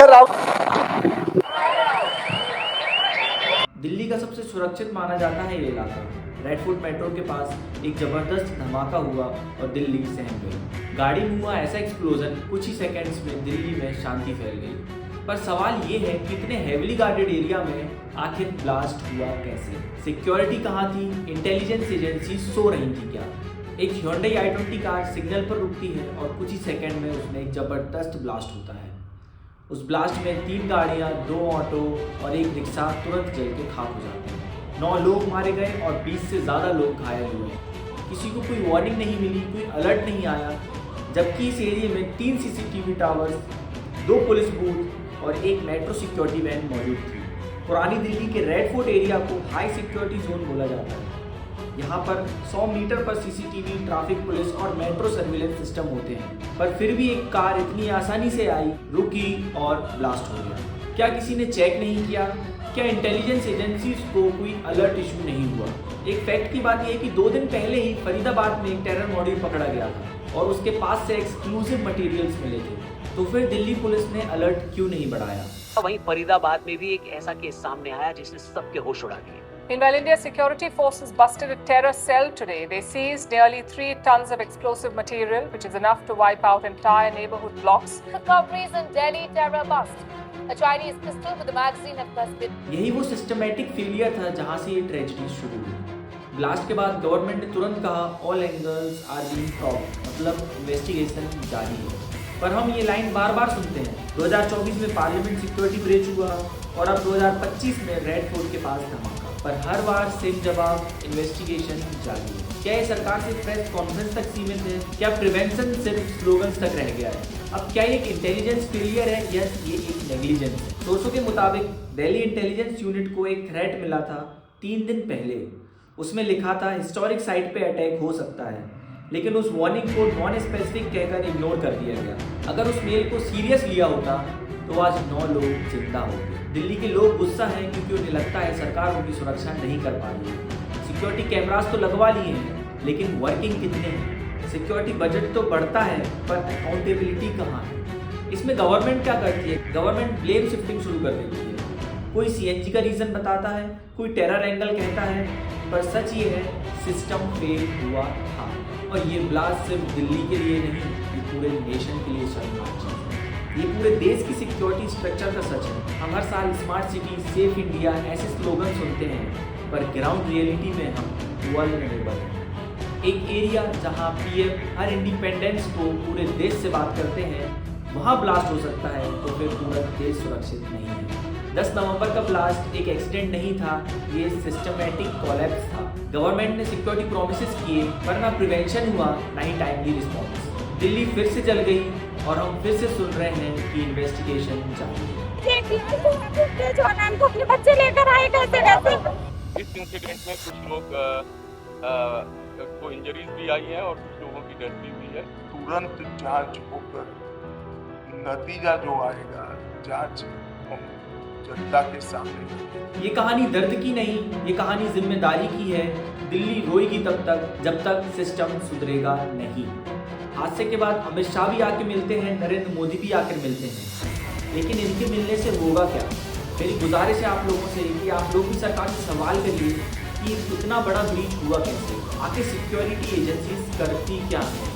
कर रहा हूँ। दिल्ली का सबसे सुरक्षित माना जाता है ये इलाका। रेड फोर्ट मेट्रो के पास एक जबरदस्त धमाका हुआ और दिल्ली सहम गई। गाड़ी में हुआ ऐसा एक्सप्लोजन कुछ ही सेकंड्स में दिल्ली में शांति फैल गई। पर सवाल ये है कि इतने हेविली गार्डेड एरिया में आखिर ब्लास्ट हुआ कैसे? सिक्योरिटी कहाँ थी? इंटेलिजेंस एजेंसी सो रही थी क्या? एक Hyundai i20 कार सिग्नल पर रुकती है और कुछ ही सेकंड में उसमें एक जबरदस्त ब्लास्ट होता है। उस ब्लास्ट में 3 गाड़ियां, 2 ऑटो और एक रिक्शा तुरंत जल के खाक हो जाते हैं। 9 लोग मारे गए और 20 से ज़्यादा लोग घायल हुए। किसी को कोई वार्निंग नहीं मिली, कोई अलर्ट नहीं आया, जबकि इस एरिया में 3 CCTV टावर्स, 2 पुलिस बूथ और एक मेट्रो सिक्योरिटी वैन मौजूद थी। पुरानी दिल्ली के रेड फोर्ट एरिया को हाई सिक्योरिटी जोन बोला जाता है। यहाँ पर 100 मीटर पर CCTV, ट्रैफिक पुलिस और मेट्रो सर्विलेंस सिस्टम होते हैं। पर फिर भी एक कार इतनी आसानी से आई, रुकी और ब्लास्ट हो गया। क्या किसी ने चेक नहीं किया? क्या इंटेलिजेंस एजेंसीज को कोई अलर्ट इशू नहीं हुआ? एक फैक्ट की बात यह है कि 2 दिन पहले ही फरीदाबाद में एक टेरर मॉड्यूल पकड़ा गया था और उसके पास से एक्सक्लूसिव मटेरियल्स मिले थे। तो फिर दिल्ली पुलिस ने अलर्ट क्यों नहीं बढ़ाया? वहीं फरीदाबाद में भी एक ऐसा केस सामने आया जिसने सबके होश उड़ा दिए। Meanwhile, India's security forces busted a terror cell today. They seized nearly 3 tons of explosive material, which is enough to wipe out entire neighborhood blocks. Recoveries in Delhi terror bust. A Chinese pistol with a magazine has thus been. यही वो systematic failure था जहां से ये tragedy शुरू हुई। Blast के बाद गवर्नमेंट ने तुरंत कहा ऑल एंगल्स आर बीइंग प्रॉब्ड, मतलब इन्वेस्टिगेशन जारी है। पर हम ये लाइन बार बार सुनते हैं। 2024 में पार्लियामेंट सिक्योरिटी ब्रीच हुआ और अब 2025 में रेड फोर्ट के पास धमाका। पर हर बार सेम जवाब, इन्वेस्टिगेशन जारी है। क्या ये सरकार सिर्फ प्रेस कॉन्फ्रेंस तक सीमित है? क्या प्रिवेंशन सिर्फ स्लोगन्स तक रह गया है? अब क्या ये एक इंटेलिजेंस फेलियर है या ये एक नेग्लिजेंस है? सोर्सों के मुताबिक दिल्ली इंटेलिजेंस यूनिट को एक थ्रेट मिला था 3 दिन पहले। उसमें लिखा था हिस्टोरिक साइट पे अटैक हो सकता है, लेकिन उस वार्निंग को नॉन स्पेसिफिक कहकर इग्नोर कर दिया गया। अगर उस मेल को सीरियस लिया होता तो आज 9 लोग जिंदा होंगे। दिल्ली के लोग गुस्सा हैं क्योंकि उन्हें लगता है सरकार उनकी सुरक्षा नहीं कर पा रही है। सिक्योरिटी कैमरास तो लगवा लिए हैं, लेकिन वर्किंग कितने हैं? सिक्योरिटी बजट तो बढ़ता है, पर अकाउंटेबिलिटी कहाँ है? इसमें गवर्नमेंट क्या करती है? गवर्नमेंट ब्लेम शिफ्टिंग शुरू कर देती है। कोई CNG का रीज़न बताता है, कोई टेरर एंगल कहता है, पर सच ये है सिस्टम फेल हुआ था। और ये ब्लास्ट सिर्फ दिल्ली के लिए नहीं, ये पूरे नेशन के लिए शर्मनाक चीज़ है। ये पूरे देश की सिक्योरिटी स्ट्रक्चर का सच है। हम हर साल स्मार्ट सिटी, सेफ इंडिया ऐसे स्लोगन सुनते हैं, पर ग्राउंड रियलिटी में हम वल्नरेबल हैं। एक एरिया जहां PM हर इंडिपेंडेंस को पूरे देश से बात करते हैं, वहां ब्लास्ट हो सकता है तो फिर पूरा देश सुरक्षित नहीं है। 10 नवंबर का ब्लास्ट एक एक्सीडेंट नहीं था, ये सिस्टमैटिक कोलैप्स था। गवर्नमेंट ने सिक्योरिटी प्रोमिसेस किए, पर ना प्रिवेंशन हुआ, ना ही टाइमली रिस्पॉन्स। दिल्ली फिर से जल गई और हम फिर से सुन रहे हैं कि इन्वेस्टिगेशन जारी है। अपने बच्चे लेकर आए कैसे? इस इंसिडेंट में कुछ लोग को इंजरीज भी आई है और कुछ लोगों की डेथ भी हुई है। तुरंत जांच होकर नतीजा जो आएगा, जांच हम जनता के सामने। ये कहानी दर्द की नहीं, ये कहानी जिम्मेदारी की है। दिल्ली रोएगी तब तक जब तक सिस्टम सुधरेगा नहीं। हादसे के बाद अमित शाह भी आके मिलते हैं, नरेंद्र मोदी भी आकर मिलते हैं, लेकिन इनके मिलने से होगा क्या? मेरी गुजारिश है आप लोगों से कि आप लोग भी सरकार से सवाल करिए कि इतना बड़ा ब्रीच हुआ कैसे? आखिर सिक्योरिटी एजेंसीज करती क्या है?